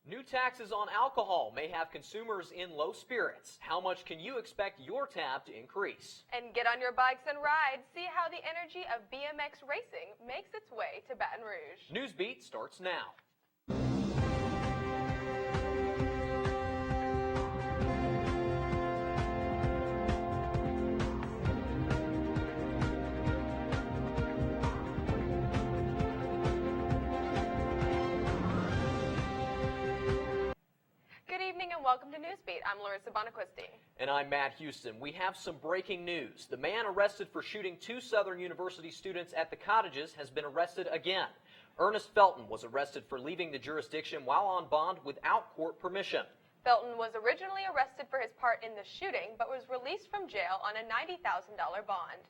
New taxes on alcohol may have consumers in low spirits. How much can you expect your tab to increase? And get on your bikes and ride. See how the energy of BMX racing makes its way to Baton Rouge. Newsbeat starts now. Welcome to Newsbeat. I'm Larissa Bonaquisti. And I'm Matt Houston. We have some breaking news. The man arrested for shooting two Southern University students at the Cottages has been arrested again. Ernest Felton was arrested for leaving the jurisdiction while on bond without court permission. Felton was originally arrested for his part in the shooting, but was released from jail on a $90,000 bond.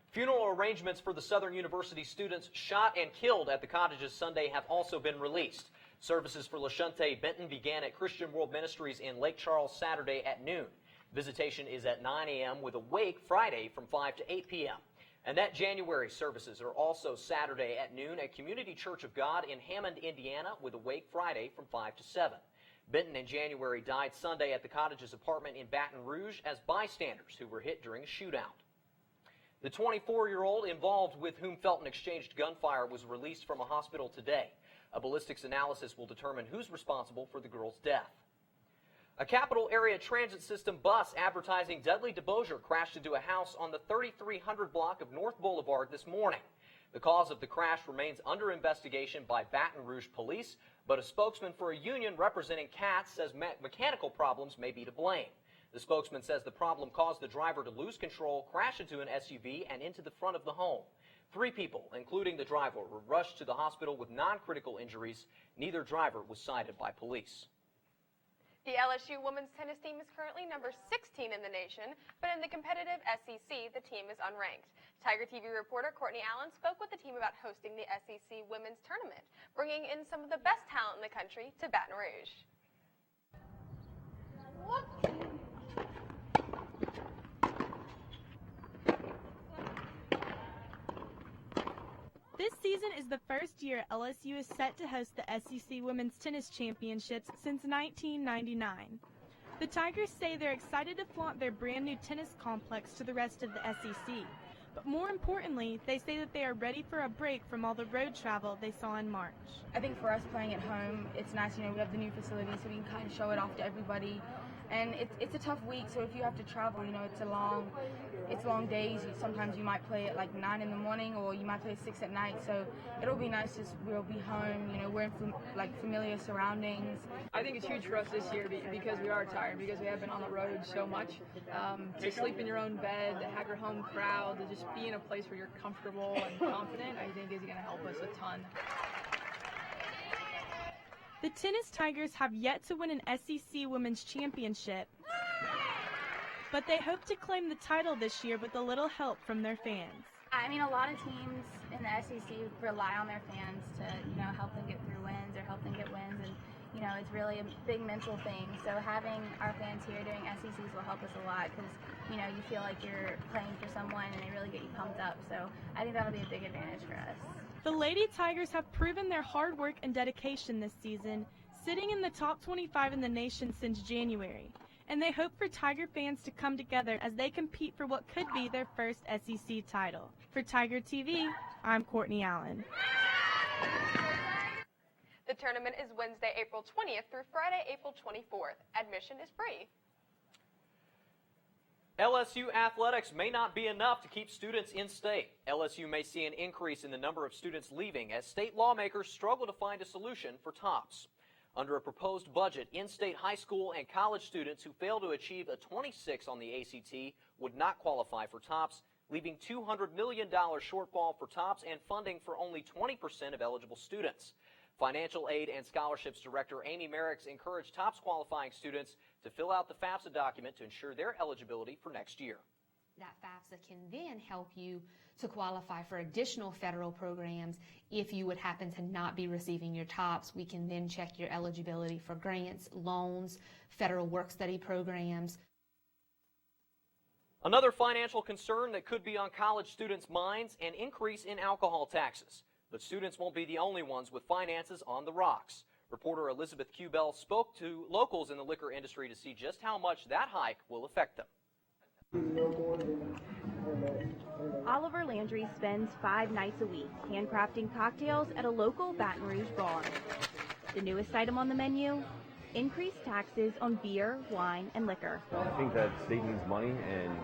Funeral arrangements for the Southern University students shot and killed at the Cottages Sunday have also been released. Services for LaShunte Benton began at Christian World Ministries in Lake Charles Saturday at noon. Visitation is at 9 a.m. with a wake Friday from 5 to 8 p.m. And that January services are also Saturday at noon at Community Church of God in Hammond, Indiana, with a wake Friday from 5 to 7. Benton in January died Sunday at the Cottages apartment in Baton Rouge as bystanders who were hit during a shootout. The 24-year-old involved with whom Felton exchanged gunfire was released from a hospital today. A ballistics analysis will determine who's responsible for the girl's death. A Capital Area Transit System bus advertising deadly debauchery crashed into a house on the 3300 block of North Boulevard this morning. The cause of the crash remains under investigation by Baton Rouge police, but a spokesman for a union representing CATS says mechanical problems may be to blame. The spokesman says the problem caused the driver to lose control, crash into an SUV, and into the front of the home. 3 people, including the driver, were rushed to the hospital with non-critical injuries. Neither driver was cited by police. The LSU women's tennis team is currently number 16 in the nation, but in the competitive SEC, the team is unranked. Tiger TV reporter Courtney Allen spoke with the team about hosting the SEC women's tournament, bringing in some of the best talent in the country to Baton Rouge. This season is the first year LSU is set to host the SEC Women's Tennis Championships since 1999. The Tigers say they're excited to flaunt their brand new tennis complex to the rest of the SEC. But more importantly, they say that they are ready for a break from all the road travel they saw in March. I think for us playing at home, it's nice, we have the new facility so we can kind of show it off to everybody. And it's a tough week, so if you have to travel, it's long days. Sometimes you might play at like 9 in the morning, or you might play at 6 at night. So it'll be nice we'll be home. We're in familiar surroundings. I think it's huge for us this year because we are tired, because we have been on the road so much. To sleep in your own bed, to have your home crowd, to just be in a place where you're comfortable and confident, I think is going to help us a ton. The Tennis Tigers have yet to win an SEC Women's Championship, but they hope to claim the title this year with a little help from their fans. I mean, a lot of teams in the SEC rely on their fans to, help them get through wins or help them get wins, and, it's really a big mental thing. So having our fans here during SECs will help us a lot because, you feel like you're playing for someone and they really get you pumped up. So I think that'll be a big advantage for us. The Lady Tigers have proven their hard work and dedication this season, sitting in the top 25 in the nation since January. And they hope for Tiger fans to come together as they compete for what could be their first SEC title. For Tiger TV, I'm Courtney Allen. The tournament is Wednesday, April 20th through Friday, April 24th. Admission is free. LSU athletics may not be enough to keep students in state. LSU may see an increase in the number of students leaving as state lawmakers struggle to find a solution for TOPS. Under a proposed budget, in-state high school and college students who fail to achieve a 26 on the ACT would not qualify for TOPS, leaving $200 million shortfall for TOPS and funding for only 20% of eligible students. Financial Aid and Scholarships Director Amy Merricks encouraged TOPS qualifying students to fill out the FAFSA document to ensure their eligibility for next year. That FAFSA can then help you to qualify for additional federal programs. If you would happen to not be receiving your TOPS, we can then check your eligibility for grants, loans, federal work-study programs. Another financial concern that could be on college students' minds, an increase in alcohol taxes. But students won't be the only ones with finances on the rocks. Reporter Elizabeth Cubell spoke to locals in the liquor industry to see just how much that hike will affect them. Oliver Landry spends 5 nights a week handcrafting cocktails at a local Baton Rouge bar. The newest item on the menu? Increased taxes on beer, wine, and liquor. I think that state needs money, and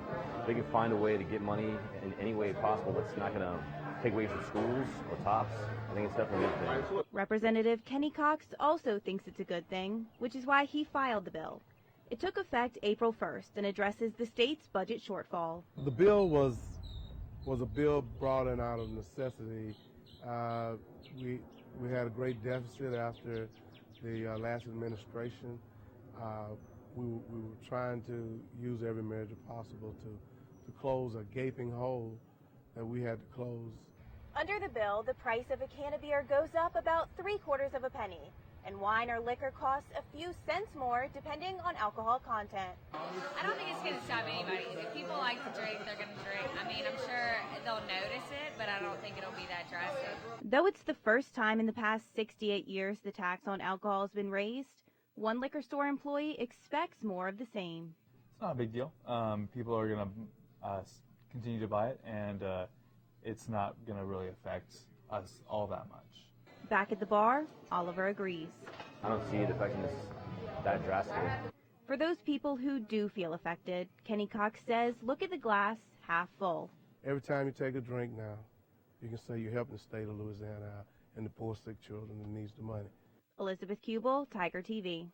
they can find a way to get money in any way possible that's not going to take away from schools or tops. I think it's definitely a good thing. Representative Kenny Cox also thinks it's a good thing, which is why he filed the bill. It took effect April 1st and addresses the state's budget shortfall. The bill was a bill brought in out of necessity. We had a great deficit after the last administration. We were trying to use every measure possible to close a gaping hole that we had to close. Under the bill, the price of a can of beer goes up about 3/4 of a penny, and wine or liquor costs a few cents more depending on alcohol content. I don't think it's going to stop anybody. If people like to drink, they're going to drink. I mean, I'm sure they'll notice it, but I don't think it'll be that drastic. Though it's the first time in the past 68 years the tax on alcohol has been raised, one liquor store employee expects more of the same. It's not a big deal. People are going to continue to buy it, and it's not going to really affect us all that much. Back at the bar, Oliver agrees. I don't see it affecting us that drastically. For those people who do feel affected, Kenny Cox says look at the glass half full. Every time you take a drink now, you can say you're helping the state of Louisiana out and the poor, sick children that needs the money. Elizabeth Cubell, Tiger TV.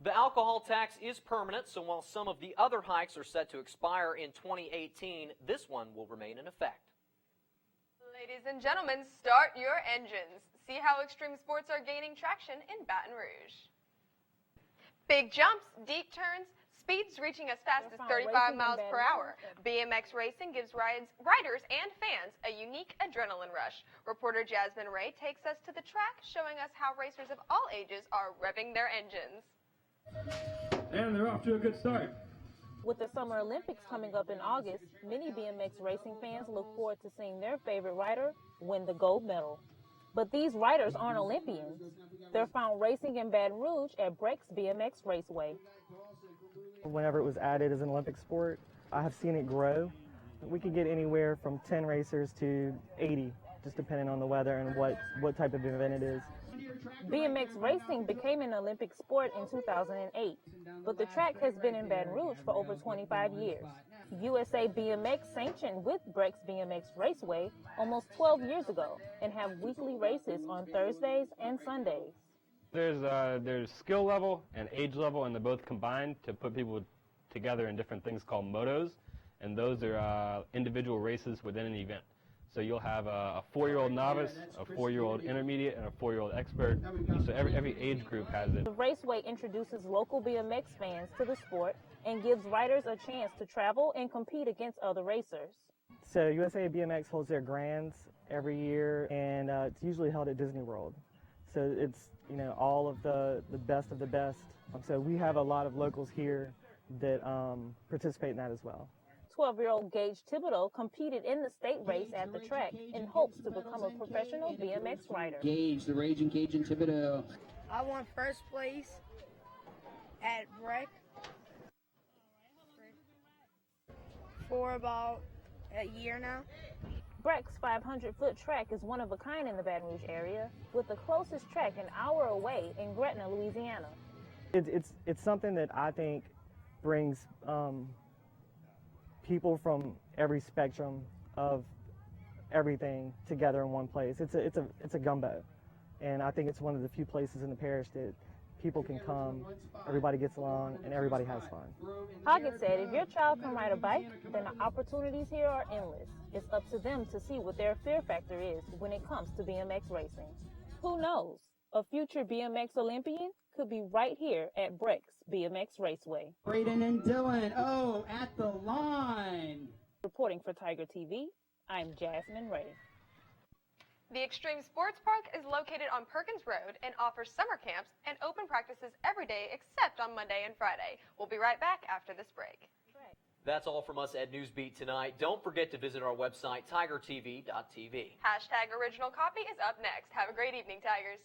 The alcohol tax is permanent, so while some of the other hikes are set to expire in 2018, this one will remain in effect. Ladies and gentlemen, start your engines. See how extreme sports are gaining traction in Baton Rouge. Big jumps, deep turns, speeds reaching as fast as 35 miles per hour. BMX racing gives riders and fans a unique adrenaline rush. Reporter Jasmine Ray takes us to the track, showing us how racers of all ages are revving their engines. And they're off to a good start. With the Summer Olympics coming up in August, many BMX racing fans look forward to seeing their favorite rider win the gold medal. But these riders aren't Olympians. They're found racing in Baton Rouge at Breck's BMX Raceway. Whenever it was added as an Olympic sport, I have seen it grow. We could get anywhere from 10 racers to 80, just depending on the weather and what type of event it is. BMX racing became an Olympic sport in 2008, but the track has been in Baton Rouge for over 25 years. USA BMX sanctioned with Breck's BMX Raceway almost 12 years ago and have weekly races on Thursdays and Sundays. There's skill level and age level, and they're both combined to put people together in different things called motos, and those are individual races within an event. So you'll have a 4-year-old novice, a 4-year-old intermediate, and a 4-year-old expert. So every age group has it. The Raceway introduces local BMX fans to the sport and gives riders a chance to travel and compete against other racers. So USA BMX holds their grands every year, and it's usually held at Disney World. So it's all of the best of the best. So we have a lot of locals here that participate in that as well. 12-year-old Gage Thibodeau competed in the state race at the track in hopes to become a professional BMX rider. Gage, the raging Gage and Thibodeau. I won first place at Breck for about a year now. Breck's 500-foot track is one of a kind in the Baton Rouge area, with the closest track an hour away in Gretna, Louisiana. It's something that I think brings people from every spectrum of everything together in one place. It's a gumbo, and I think it's one of the few places in the parish that people can come, everybody gets along, and everybody has fun. Hoggett said if your child can ride a bike, then the opportunities here are endless. It's up to them to see what their fear factor is when it comes to BMX racing. Who knows? A future BMX Olympian could be right here at Breck's BMX Raceway. Braden and Dylan, at the line. Reporting for Tiger TV, I'm Jasmine Ray. The Extreme Sports Park is located on Perkins Road and offers summer camps and open practices every day except on Monday and Friday. We'll be right back after this break. That's all from us at Newsbeat tonight. Don't forget to visit our website, tigertv.tv. #original copy is up next. Have a great evening, Tigers.